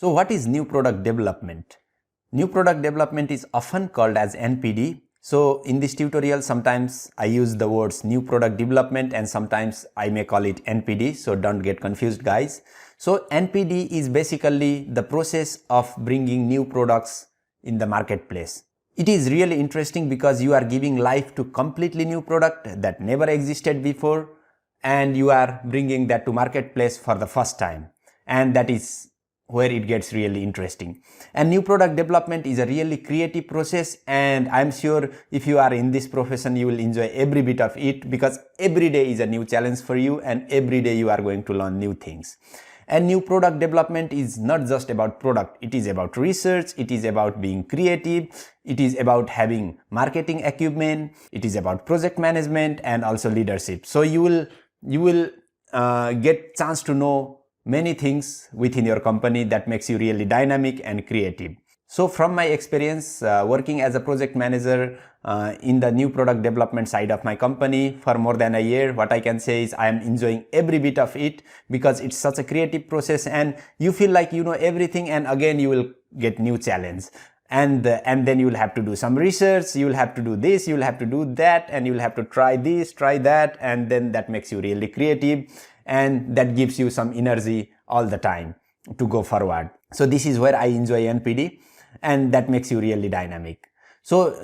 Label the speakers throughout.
Speaker 1: So what is new product development? New product development is often called as NPD. So in this tutorial, sometimes I use the words new product development and sometimes I may call it NPD. So don't get confused, guys. So NPD is basically the process of bringing new products in the marketplace. It is really interesting because you are giving life to completely new product that never existed before, and you are bringing that to marketplace for the first time. And that is where it gets really interesting. And new product development is a really creative process, and I'm sure if you are in this profession, you will enjoy every bit of it because every day is a new challenge for you and every day you are going to learn new things. And new product development is not just about product, it is about research, it is about being creative, it is about having marketing acumen, it is about project management and also leadership. So you will get chance to know many things within your company that makes you really dynamic and creative. So from my experience working as a project manager in the new product development side of my company for more than a year, what I can say is I am enjoying every bit of it because it's such a creative process and you feel like you know everything, and again you will get new challenge. And then you will have to do some research, you will have to do this, you will have to do that, and you will have to try this, try that, and then that makes you really creative and that gives you some energy all the time to go forward. So this is where I enjoy NPD and that makes you really dynamic. So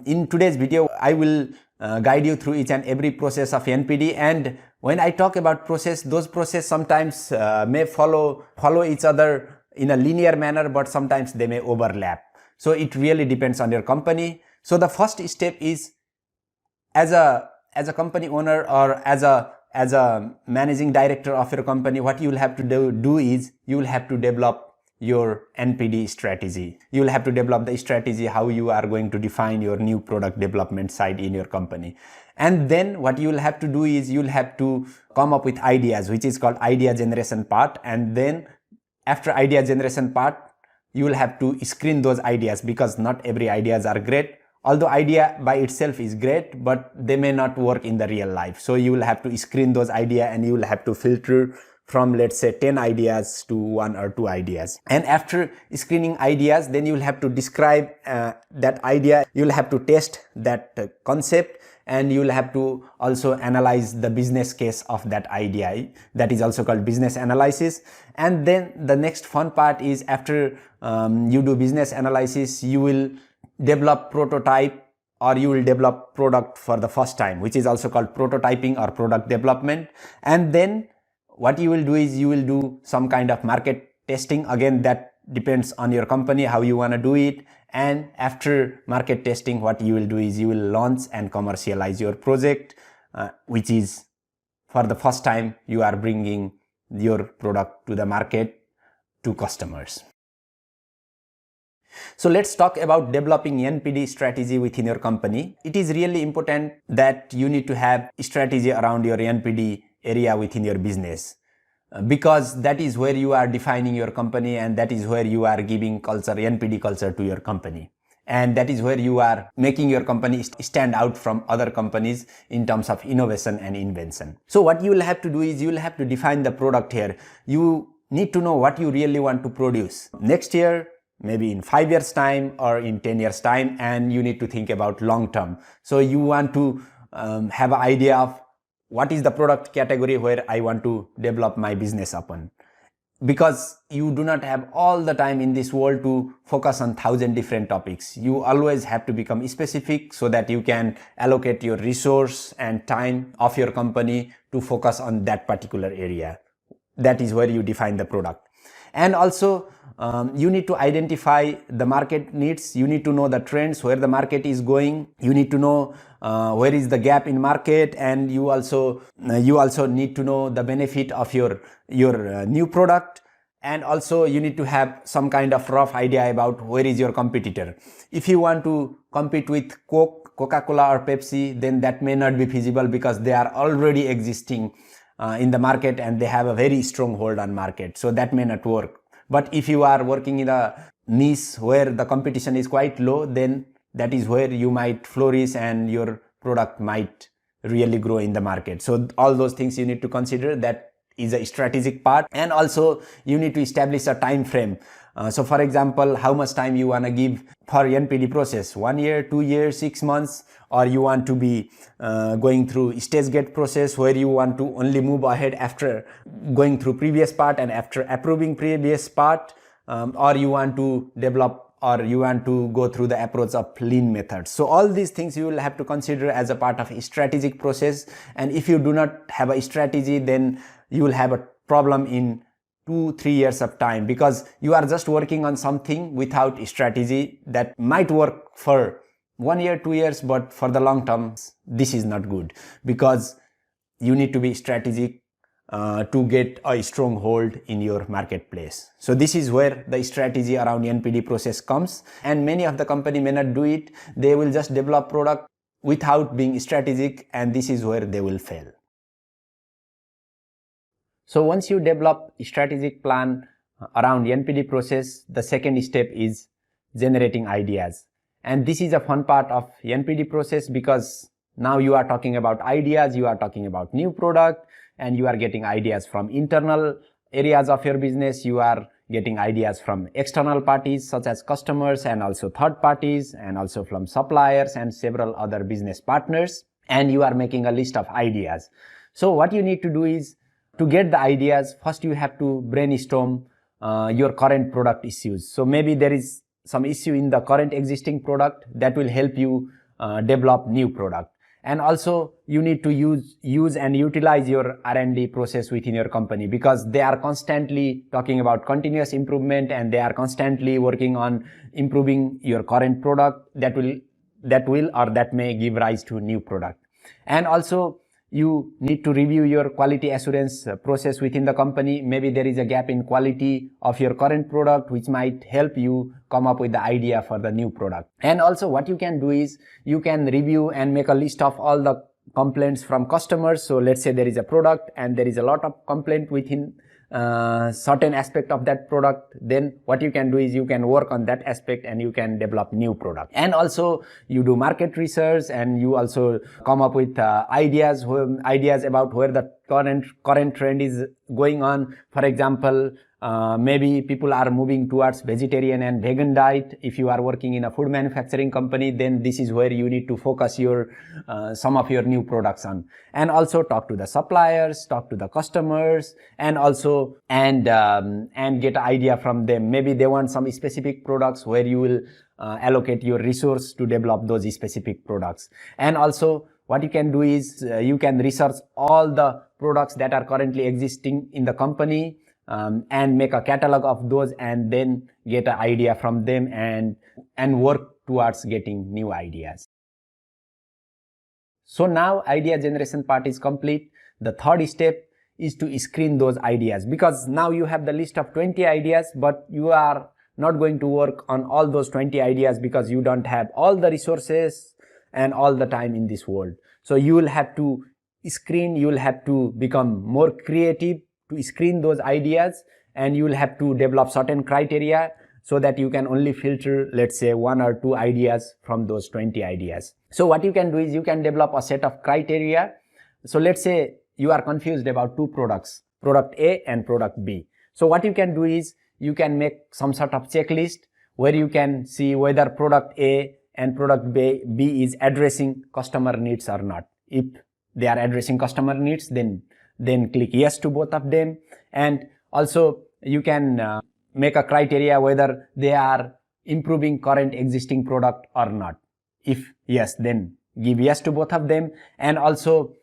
Speaker 1: in today's video, I will guide you through each and every process of NPD, and when I talk about process, those processes sometimes may follow each other in a linear manner, but sometimes they may overlap. So it really depends on your company. So the first step is as a company owner or as a managing director of your company, what you will have to do is you will have to develop your NPD strategy. You will have to develop the strategy how you are going to define your new product development side in your company. And then what you will have to do is you will have to come up with ideas, which is called idea generation part. And then after idea generation part, you will have to screen those ideas because not every ideas are great. Although idea by itself is great, but they may not work in the real life. So you will have to screen those ideas and you will have to filter from, let's say, 10 ideas to 1 or 2 ideas. And after screening ideas, then you will have to describe that idea. You will have to test that concept, and you will have to also analyze the business case of that idea. That is also called business analysis. And then the next fun part is after you do business analysis, you will develop prototype or you will develop product for the first time, which is also called prototyping or product development. And then what you will do is you will do some kind of market testing. Again, that depends on your company, how you want to do it. And after market testing, what you will do is you will launch and commercialize your project, which is for the first time you are bringing your product to the market to customers. So let's talk about developing NPD strategy within your company. It is really important that you need to have a strategy around your NPD area within your business, because that is where you are defining your company and that is where you are giving culture, NPD culture to your company. And that is where you are making your company stand out from other companies in terms of innovation and invention. So what you will have to do is you will have to define the product here. You need to know what you really want to produce next year, maybe in 5 years time or in 10 years time, and you need to think about long term. So you want to have an idea of what is the product category where I want to develop my business upon, because you do not have all the time in this world to focus on 1,000 different topics. You always have to become specific so that you can allocate your resource and time of your company to focus on that particular area. That is where you define the product. And also you need to identify the market needs. You need to know the trends, where the market is going. You need to know where is the gap in market, and you also need to know the benefit of your new product. And also you need to have some kind of rough idea about where is your competitor. If you want to compete with Coca-Cola or Pepsi, then that may not be feasible because they are already existing in the market and they have a very strong hold on market. So that may not work. But if you are working in a niche where the competition is quite low, then that is where you might flourish and your product might really grow in the market. So all those things you need to consider, that is a strategic part. And also you need to establish a time frame. So for example, how much time you want to give for NPD process, 1 year, 2 years, 6 months, or you want to be going through stage gate process where you want to only move ahead after going through previous part and after approving previous part, or you want to develop or you want to go through the approach of lean methods. So all these things you will have to consider as a part of a strategic process. And if you do not have a strategy, then you will have a problem in 2-3 years of time, because you are just working on something without strategy that might work for 1 year, 2 years, but for the long term, this is not good, because you need to be strategic to get a stronghold in your marketplace. So this is where the strategy around NPD process comes, and many of the company may not do it. They will just develop product without being strategic, and this is where they will fail. So once you develop a strategic plan around NPD process, the second step is generating ideas. And this is a fun part of NPD process, because now you are talking about ideas, you are talking about new product, and you are getting ideas from internal areas of your business, you are getting ideas from external parties such as customers and also third parties, and also from suppliers and several other business partners, and you are making a list of ideas. So what you need to do is, to get the ideas, first you have to brainstorm your current product issues. So maybe there is some issue in the current existing product that will help you develop new product. And also you need to use and utilize your R&D process within your company, because they are constantly talking about continuous improvement, and they are constantly working on improving your current product that may give rise to new product. And also you need to review your quality assurance process within the company. Maybe there is a gap in quality of your current product, which might help you come up with the idea for the new product. And also what you can do is, you can review and make a list of all the complaints from customers. So let's say there is a product and there is a lot of complaint within certain aspect of that product, then what you can do is, you can work on that aspect and you can develop new product. And also you do market research, and you also come up with ideas about where the current trend is going on. For example, maybe people are moving towards vegetarian and vegan diet. If you are working in a food manufacturing company, then this is where you need to focus your some of your new products on. And also talk to the suppliers, talk to the customers, and also and get an idea from them. Maybe they want some specific products where you will allocate your resource to develop those specific products. And also what you can do is, you can research all the products that are currently existing in the company, and make a catalog of those, and then get an idea from them and work towards getting new ideas. So now idea generation part is complete. The third step is to screen those ideas, because now you have the list of 20 ideas, but you are not going to work on all those 20 ideas because you don't have all the resources and all the time in this world. So you will have to screen, you will have to become more creative to screen those ideas, and you will have to develop certain criteria so that you can only filter, let's say, 1 or 2 ideas from those 20 ideas. So what you can do is, you can develop a set of criteria. So let's say you are confused about 2 products, product A and product B. So what you can do is, you can make some sort of checklist where you can see whether product A and product B is addressing customer needs or not. If they are addressing customer needs, then click yes to both of them. And also you can make a criteria whether they are improving current existing product or not. If yes, then give yes to both of them. And also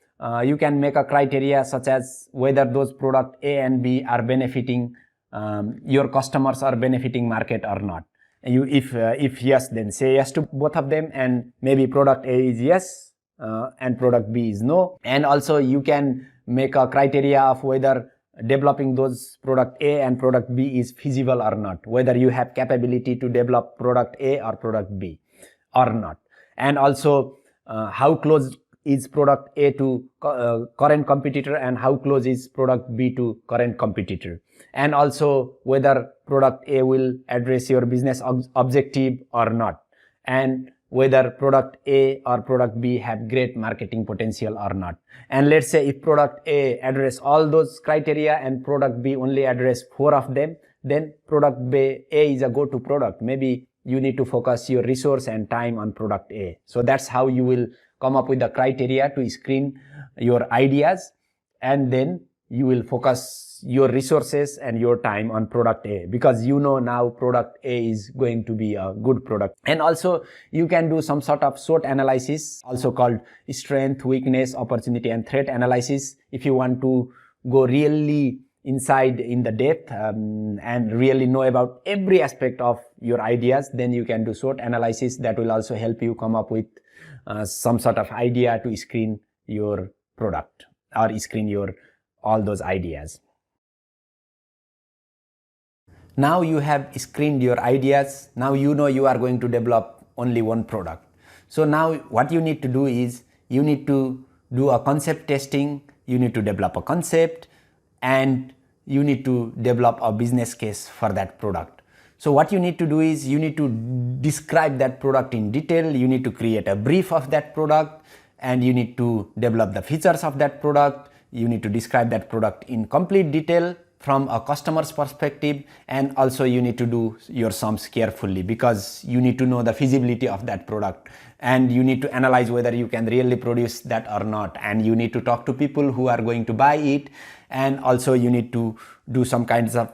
Speaker 1: you can make a criteria such as whether those product A and B are benefiting your customers, or benefiting market or not. If yes, then say yes to both of them, and maybe product A is yes and product B is no. And also you can make a criteria of whether developing those product A and product B is feasible or not, whether you have capability to develop product A or product B or not. And also how close is product A to current competitor, and how close is product B to current competitor. And also whether product A will address your business objective or not. And whether product A or product B have great marketing potential or not. And let's say if product A address all those criteria and product B only address 4 of them, then product B, A is a go-to product. Maybe you need to focus your resource and time on product A. So that's how you will come up with the criteria to screen your ideas, and then you will focus your resources and your time on product A, because you know now product A is going to be a good product. And also you can do some sort of SWOT analysis, also called strength, weakness, opportunity and threat analysis. If you want to go really inside in the depth and really know about every aspect of your ideas, then you can do SWOT analysis. That will also help you come up with some sort of idea to screen your product or screen your all those ideas. Now you have screened your ideas. Now you know you are going to develop only one product. So now what you need to do is you need to do a concept testing, you need to develop a concept, and you need to develop a business case for that product. So what you need to do is you need to describe that product in detail, you need to create a brief of that product, and you need to develop the features of that product. You need to describe that product in complete detail from a customer's perspective, and also you need to do your sums carefully, because you need to know the feasibility of that product, and you need to analyze whether you can really produce that or not, and you need to talk to people who are going to buy it, and also you need to do some kinds of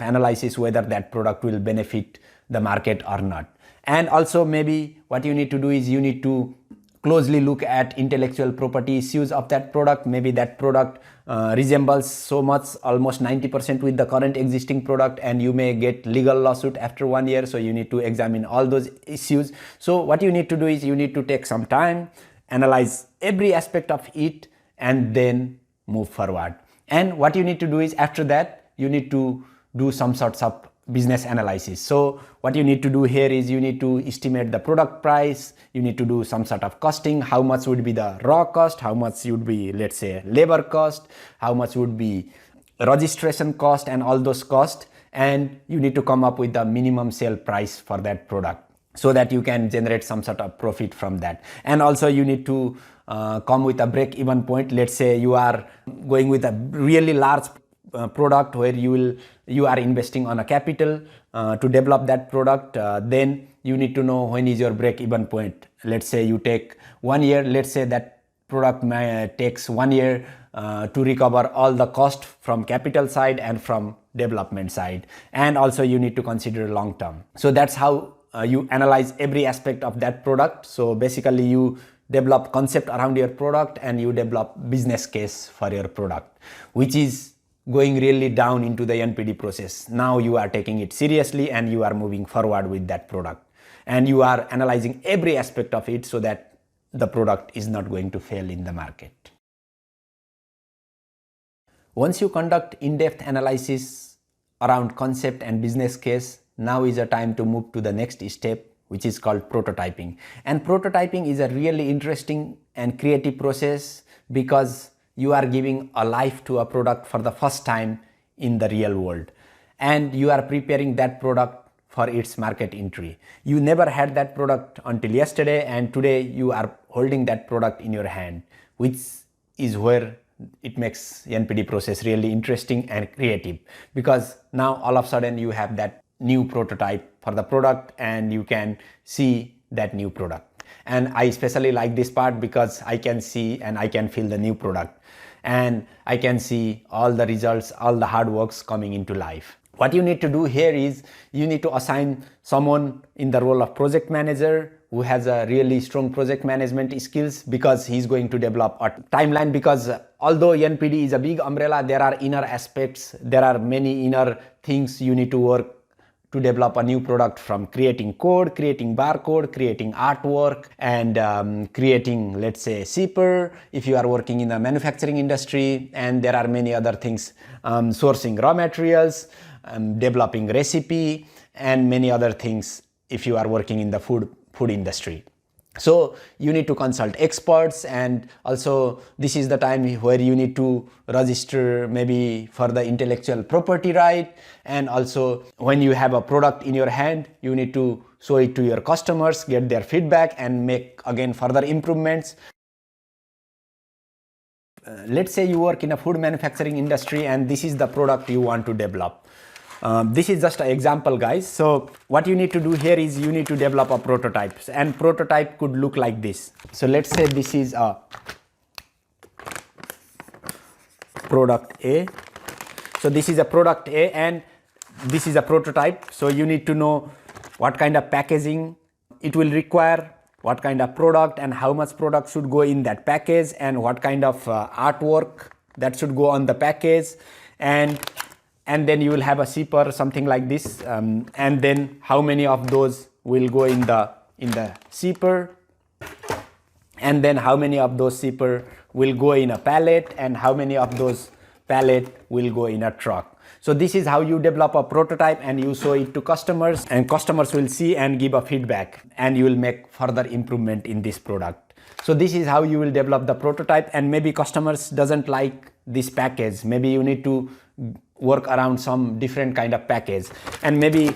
Speaker 1: analysis whether that product will benefit the market or not. And also maybe what you need to do is you need to closely look at intellectual property issues of that product. Maybe that product resembles so much, almost 90% with the current existing product, and you may get legal lawsuit after 1 year. So you need to examine all those issues. So what you need to do is you need to take some time, analyze every aspect of it, and then move forward. And what you need to do is after that, you need to do some sorts of business analysis. So what you need to do here is you need to estimate the product price, you need to do some sort of costing, how much would be the raw cost, how much would be, let's say, labor cost, how much would be registration cost, and all those costs, and you need to come up with the minimum sale price for that product so that you can generate some sort of profit from that. And also you need to come with a break-even point. Let's say you are going with a really large product where you are investing on a capital to develop that product, then you need to know when is your break-even point. Let's say you take 1 year, let's say that product takes 1 year to recover all the cost from capital side and from development side, and also you need to consider long term. So that's how you analyze every aspect of that product. So basically you develop concept around your product and you develop business case for your product, which is going really down into the NPD process. Now you are taking it seriously and you are moving forward with that product, and you are analyzing every aspect of it so that the product is not going to fail in the market. Once you conduct in-depth analysis around concept and business case, now is a time to move to the next step, which is called prototyping. And prototyping is a really interesting and creative process because you are giving a life to a product for the first time in the real world, and you are preparing that product for its market entry. You never had that product until yesterday, and today you are holding that product in your hand, which is where it makes the NPD process really interesting and creative, because now all of a sudden you have that new prototype for the product and you can see that new product. And I especially like this part because I can see and I can feel the new product, and I can see all the results, all the hard works coming into life. What you need to do here is you need to assign someone in the role of project manager who has a really strong project management skills, because he's going to develop a timeline. Because although NPD is a big umbrella, there are inner aspects, there are many inner things you need to work to develop a new product, from creating code, creating barcode, creating artwork, and creating, let's say, shipper if you are working in the manufacturing industry, and there are many other things, sourcing raw materials, developing recipe, and many other things if you are working in the food industry. So you need to consult experts, and also this is the time where you need to register maybe for the intellectual property right. And also when you have a product in your hand, you need to show it to your customers, get their feedback, and make again further improvements. Let's say you work in a food manufacturing industry and this is the product you want to develop. This is just an example, guys. So what you need to do here is you need to develop a prototype, and prototype could look like this. So let's say this is a product A. So this is a product A and this is a prototype. So you need to know what kind of packaging it will require, what kind of product and how much product should go in that package, and what kind of artwork that should go on the package, and then you will have a zipper, something like this, and then how many of those will go in the zipper, and then how many of those zipper will go in a pallet, and how many of those pallet will go in a truck. So this is how you develop a prototype, and you show it to customers, and customers will see and give a feedback, and you will make further improvement in this product. So this is how you will develop the prototype. And maybe customers doesn't like this package, maybe you need to work around some different kind of package, and maybe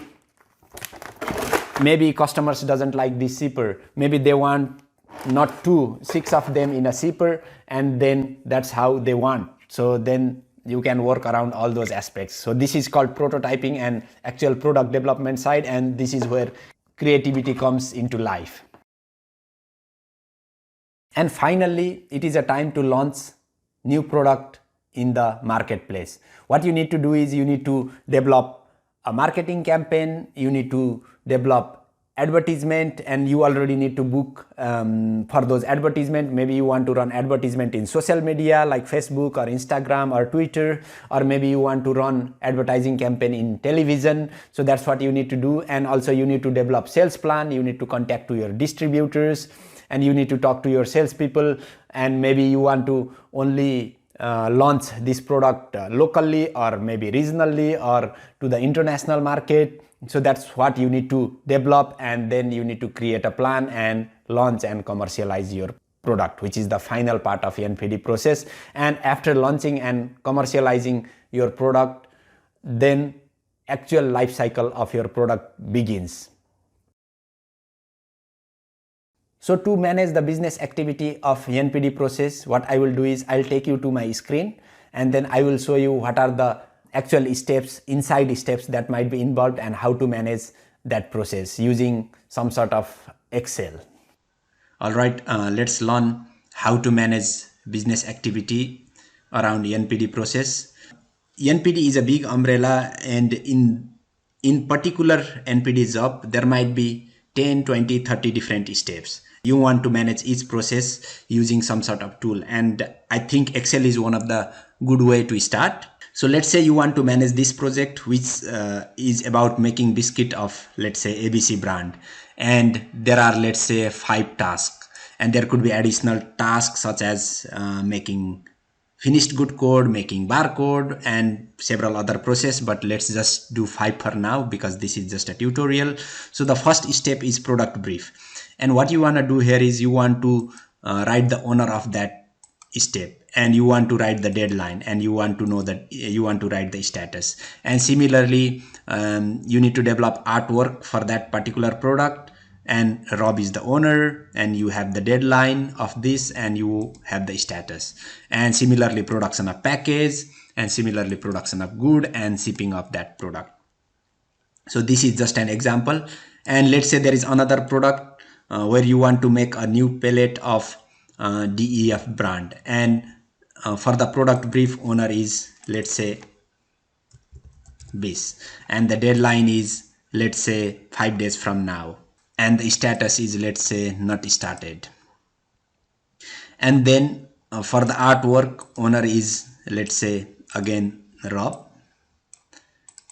Speaker 1: customers doesn't like this zipper, maybe they want not 6 of them in a zipper, and then that's how they want. So then you can work around all those aspects. So this is called prototyping and actual product development side, and this is where creativity comes into life. And finally, it is a time to launch new product in the marketplace. What you need to do is you need to develop a marketing campaign, you need to develop advertisement, and you already need to book for those advertisement. Maybe you want to run advertisement in social media like Facebook or Instagram or Twitter, or maybe you want to run advertising campaign in television. So that's what you need to do. And also you need to develop sales plan, you need to contact to your distributors, and you need to talk to your salespeople, and maybe you want to only launch this product locally or maybe regionally or to the international market. So that's what you need to develop, and then you need to create a plan and launch and commercialize your product, which is the final part of NPD process. And after launching and commercializing your product, then actual life cycle of your product begins. So to manage the business activity of NPD process, what I will do is I'll take you to my screen, and then I will show you what are the actual steps, inside steps that might be involved, and how to manage that process using some sort of Excel. All right, let's learn how to manage business activity around NPD process. NPD is a big umbrella, and in particular NPD job, there might be 10, 20, 30 different steps. You want to manage each process using some sort of tool, and I think Excel is one of the good way to start. So let's say you want to manage this project, which is about making biscuit of, let's say, ABC brand, and there are, let's say, 5 tasks, and there could be additional tasks such as making finished good code, making barcode, and several other process, but let's just do 5 for now because this is just a tutorial. So the first step is product brief, and what you want to do here is you want to write the owner of that step, and you want to write the deadline, and you want to know that you want to write the status. And similarly, you need to develop artwork for that particular product, and Rob is the owner, and you have the deadline of this, and you have the status. And similarly, production of package, and similarly production of good, and shipping of that product. So this is just an example. And let's say there is another product where you want to make a new palette of DEF brand, and for the product brief, owner is, let's say, this, and the deadline is, let's say, 5 days from now, and the status is, let's say, not started. And then for the artwork, owner is, let's say, again Rob,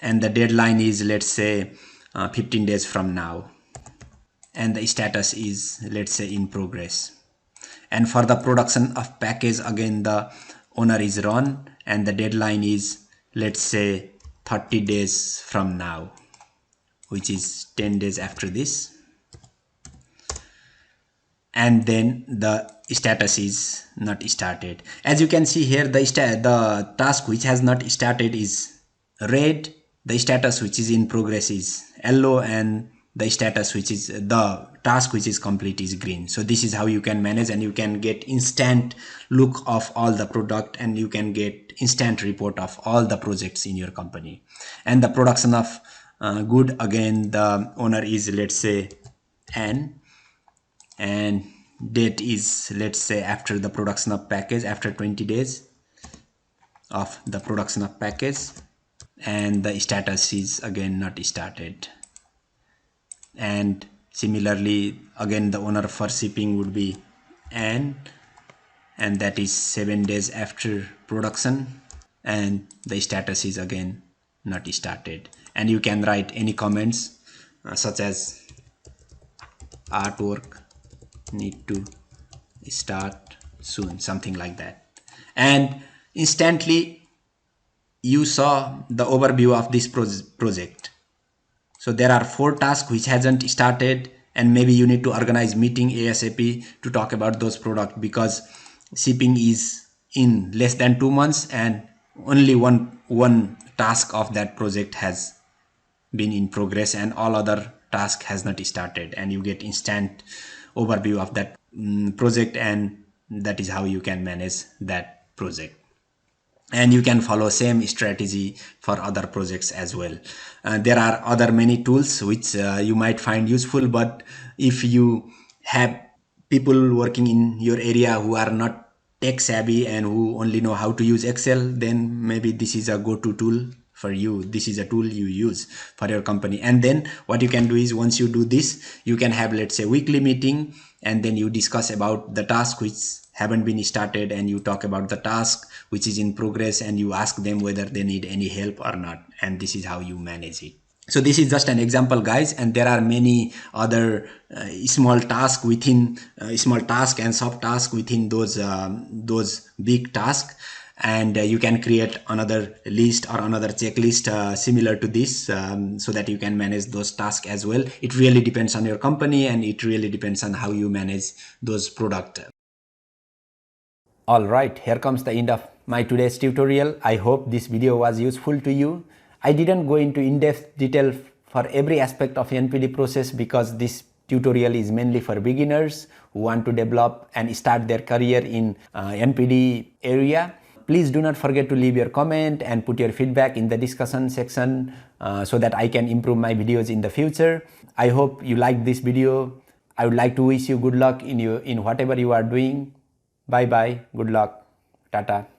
Speaker 1: and the deadline is, let's say, 15 days from now, and the status is, let's say, in progress. And for the production of package, again the owner is Ron, and the deadline is, let's say, 30 days from now, which is 10 days after this. and then the status is not started. As you can see here, the task which has not started is red, the status which is in progress is yellow, and the status which is the task which is complete is green. So this is how you can manage, and you can get instant look of all the product, and you can get instant report of all the projects in your company. And the production of good, again the owner is, let's say, N, and date is, let's say, after the production of package, after 20 days of the production of package, and the status is again not started. And similarly, again the owner for shipping would be N, and that is 7 days after production, and the status is again not started. And you can write any comments such as artwork need to start soon, something like that. And instantly you saw the overview of this project. So there are 4 tasks which hasn't started, and maybe you need to organize meeting ASAP to talk about those products, because shipping is in less than 2 months, and only one task of that project has been in progress, and all other task has not started, and you get instant overview of that project, and that is how you can manage that project. And you can follow same strategy for other projects as well. There are other many tools which you might find useful, but if you have people working in your area who are not tech savvy and who only know how to use Excel, then maybe this is a go-to tool for you. This is a tool you use for your company. And then what you can do is, once you do this, you can have, let's say, weekly meeting, and then you discuss about the task which haven't been started, and you talk about the task which is in progress, and you ask them whether they need any help or not. And this is how you manage it. So this is just an example, guys, and there are many other small tasks within small task and sub task within those big tasks. And you can create another list or another checklist similar to this, so that you can manage those tasks as well. It really depends on your company, and it really depends on how you manage those products. Alright, here comes the end of my today's tutorial. I hope this video was useful to you. I didn't go into in-depth detail for every aspect of NPD process, because this tutorial is mainly for beginners who want to develop and start their career in NPD area. Please do not forget to leave your comment and put your feedback in the discussion section so that I can improve my videos in the future. I hope you liked this video. I would like to wish you good luck in whatever you are doing. Bye bye. Good luck. Tata.